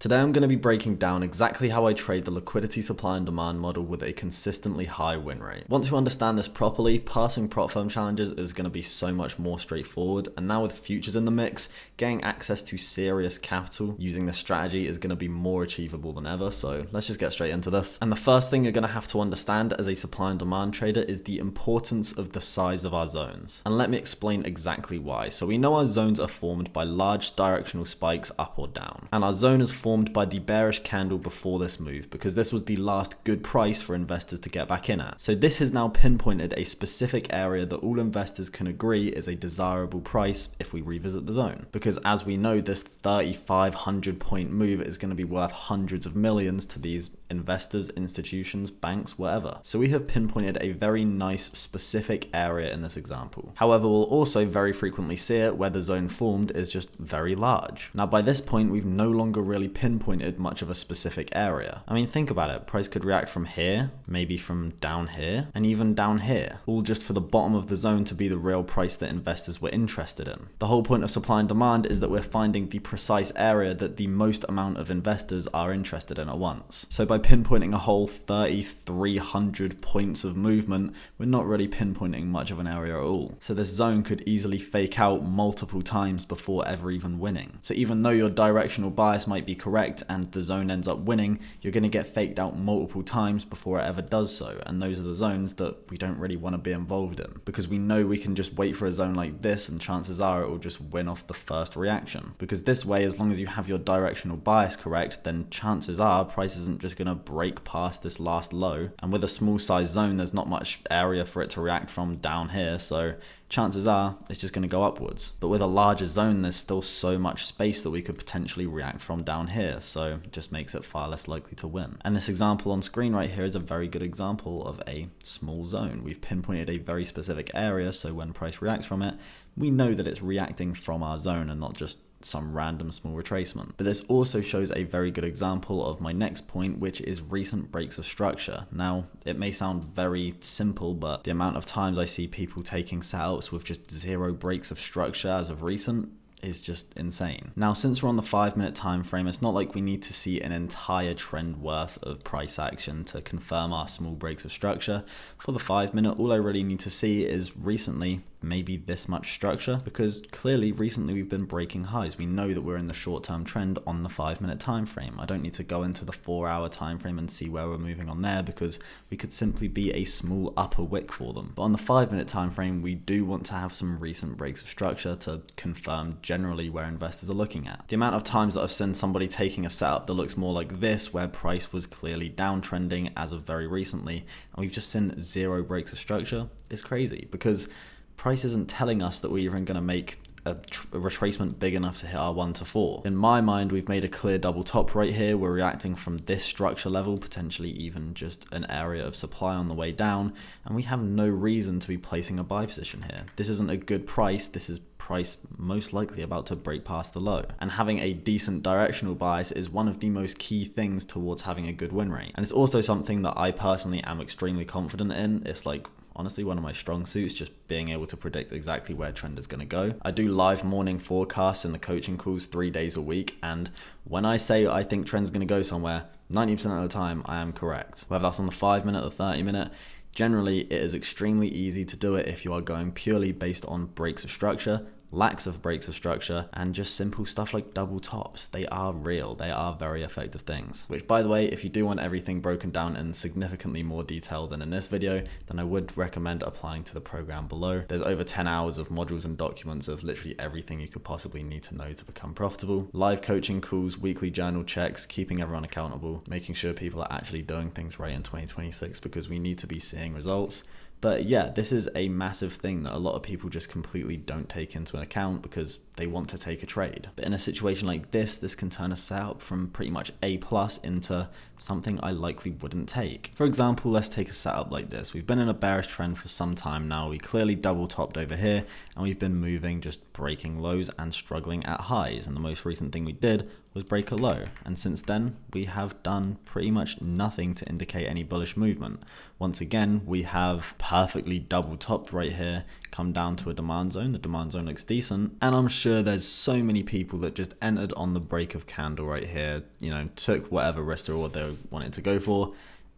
Today I'm going to be breaking down exactly how I trade the liquidity supply and demand model with a consistently high win rate. Once you understand this properly, passing prop firm challenges is going to be so much more straightforward, and now with futures in the mix, getting access to serious capital using this strategy is going to be more achievable than ever, so let's just get straight into this. And the first thing you're going to have to understand as a supply and demand trader is the importance of the size of our zones. And let me explain exactly why. So we know our zones are formed by large directional spikes up or down, and our zone is formed by the bearish candle before this move because this was the last good price for investors to get back in at. So this has now pinpointed a specific area that all investors can agree is a desirable price if we revisit the zone. Because as we know, this 3,500 point move is going to be worth hundreds of millions to these investors, institutions, banks, whatever. So we have pinpointed a very nice specific area in this example. However, we'll also very frequently see it where the zone formed is just very large. Now by this point, we've no longer really pinpointed much of a specific area. I mean, think about it. Price could react from here, maybe from down here, and even down here, all just for the bottom of the zone to be the real price that investors were interested in. The whole point of supply and demand is that we're finding the precise area that the most amount of investors are interested in at once. So by pinpointing a whole 3,300 points of movement, we're not really pinpointing much of an area at all. So this zone could easily fake out multiple times before ever even winning. So even though your directional bias might be correct and the zone ends up winning, you're going to get faked out multiple times before it ever does so, and those are the zones that we don't really want to be involved in because we know we can just wait for a zone like this and chances are it will just win off the first reaction. Because this way, as long as you have your directional bias correct, then chances are price isn't just going to break past this last low, and with a small size zone there's not much area for it to react from down here, so chances are it's just going to go upwards. But with a larger zone, there's still so much space that we could potentially react from down here, so it just makes it far less likely to win. And this example on screen right here is a very good example of a small zone. We've pinpointed a very specific area, so when price reacts from it, we know that it's reacting from our zone and not just some random small retracement. But this also shows a very good example of my next point, which is recent breaks of structure. Now, it may sound very simple, but the amount of times I see people taking setups with just 0 breaks of structure as of recent is just insane. Now, since we're on the 5-minute time frame, it's not like we need to see an entire trend worth of price action to confirm our small breaks of structure. For the 5-minute, all I really need to see is recently maybe this much structure, because clearly recently we've been breaking highs. We know that we're in the short-term trend on the 5-minute time frame. I don't need to go into the 4-hour time frame and see where we're moving on there because we could simply be a small upper wick for them. But on the 5-minute time frame, we do want to have some recent breaks of structure to confirm generally where investors are looking at. The amount of times that I've seen somebody taking a setup that looks more like this, where price was clearly downtrending as of very recently, and we've just seen 0 breaks of structure, is crazy, because price isn't telling us that we're even going to make a retracement big enough to hit our 1 to 4. In my mind, we've made a clear double top right here. We're reacting from this structure level, potentially even just an area of supply on the way down, and we have no reason to be placing a buy position here. This isn't a good price. This is price most likely about to break past the low. And having a decent directional bias is one of the most key things towards having a good win rate. And it's also something that I personally am extremely confident in. It's like honestly one of my strong suits, just being able to predict exactly where trend is going to go. I do live morning forecasts in the coaching calls 3 days a week, and when I say I think trend's going to go somewhere, 90% of the time I am correct. Whether that's on the 5-minute or 30-minute, generally it is extremely easy to do it if you are going purely based on breaks of structure, lacks of breaks of structure, and just simple stuff like double tops. They are real. They are very effective things. Which, by the way, if you do want everything broken down in significantly more detail than in this video, then I would recommend applying to the program below. There's over 10 hours of modules and documents of literally everything you could possibly need to know to become profitable. Live coaching calls, weekly journal checks, keeping everyone accountable, making sure people are actually doing things right in 2026 because we need to be seeing results. But yeah, this is a massive thing that a lot of people just completely don't take into account because they want to take a trade. But in a situation like this can turn a setup from pretty much A+ into something I likely wouldn't take. For example, let's take a setup like this. We've been in a bearish trend for some time now. We clearly double topped over here and we've been moving just breaking lows and struggling at highs. And the most recent thing we did was break a low. And since then, we have done pretty much nothing to indicate any bullish movement. Once again, we have perfectly double topped right here, come down to a demand zone. The demand zone looks decent. And I'm sure there's so many people that just entered on the break of candle right here, you know, took whatever risk reward they wanted to go for.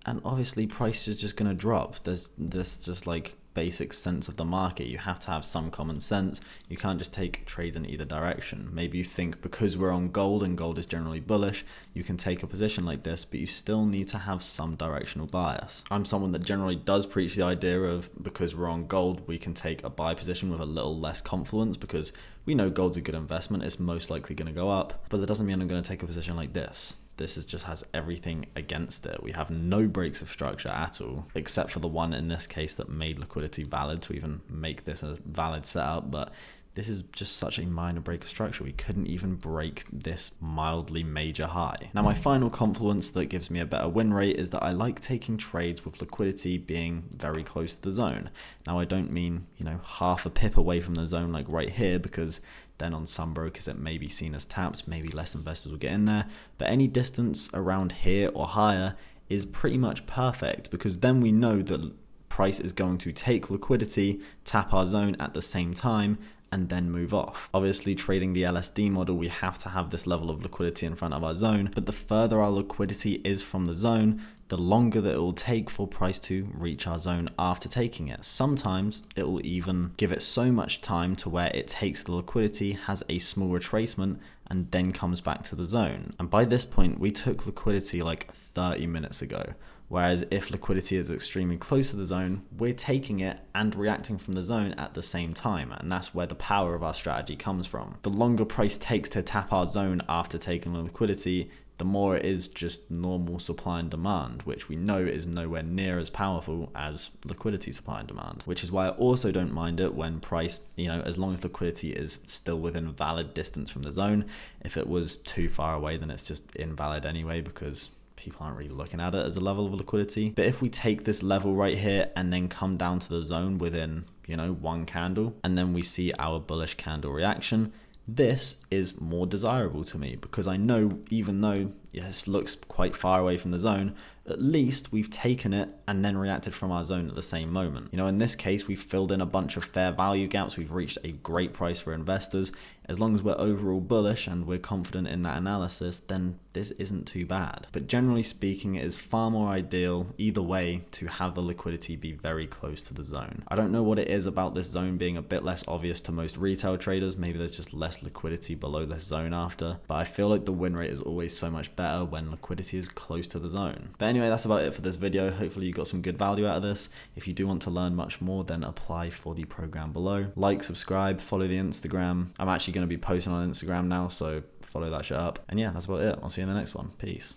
And obviously price is just going to drop. There's just like basic sense of the market. You have to have some common sense. You can't just take trades in either direction. Maybe you think because we're on gold and gold is generally bullish, you can take a position like this, but you still need to have some directional bias. I'm someone that generally does preach the idea of because we're on gold, we can take a buy position with a little less confidence because we know gold's a good investment. It's most likely going to go up, but that doesn't mean I'm going to take a position like this. This just has everything against it. We have no breaks of structure at all, except for the one in this case that made liquidity valid to even make this a valid setup. But this is just such a minor break of structure. We couldn't even break this mildly major high. Now, my final confluence that gives me a better win rate is that I like taking trades with liquidity being very close to the zone. Now, I don't mean, you know, half a pip away from the zone like right here, because then on some brokers it may be seen as tapped, maybe less investors will get in there, but any distance around here or higher is pretty much perfect, because then we know that price is going to take liquidity, tap our zone at the same time, and then move off. Obviously, trading the LSD model, we have to have this level of liquidity in front of our zone, but the further our liquidity is from the zone, the longer that it will take for price to reach our zone after taking it. Sometimes it will even give it so much time to where it takes the liquidity, has a small retracement, and then comes back to the zone. And by this point, we took liquidity like 30 minutes ago. Whereas if liquidity is extremely close to the zone, we're taking it and reacting from the zone at the same time. And that's where the power of our strategy comes from. The longer price takes to tap our zone after taking the liquidity, the more it is just normal supply and demand, which we know is nowhere near as powerful as liquidity supply and demand, which is why I also don't mind it when price, you know, as long as liquidity is still within valid distance from the zone. If it was too far away, then it's just invalid anyway, because people aren't really looking at it as a level of liquidity. But if we take this level right here and then come down to the zone within, you know, one candle, and then we see our bullish candle reaction, this is more desirable to me, because I know even though yes, looks quite far away from the zone, at least we've taken it and then reacted from our zone at the same moment. You know, in this case, we've filled in a bunch of fair value gaps. We've reached a great price for investors. As long as we're overall bullish and we're confident in that analysis, then this isn't too bad. But generally speaking, it is far more ideal either way to have the liquidity be very close to the zone. I don't know what it is about this zone being a bit less obvious to most retail traders. Maybe there's just less liquidity below this zone after, but I feel like the win rate is always so much better when liquidity is close to the zone. But anyway, that's about it for this video. Hopefully you got some good value out of this. If you do want to learn much more, then apply for the program below. Like, subscribe, follow the Instagram. I'm actually going to be posting on Instagram now, so follow that shit up. And yeah, that's about it. I'll see you in the next one. Peace.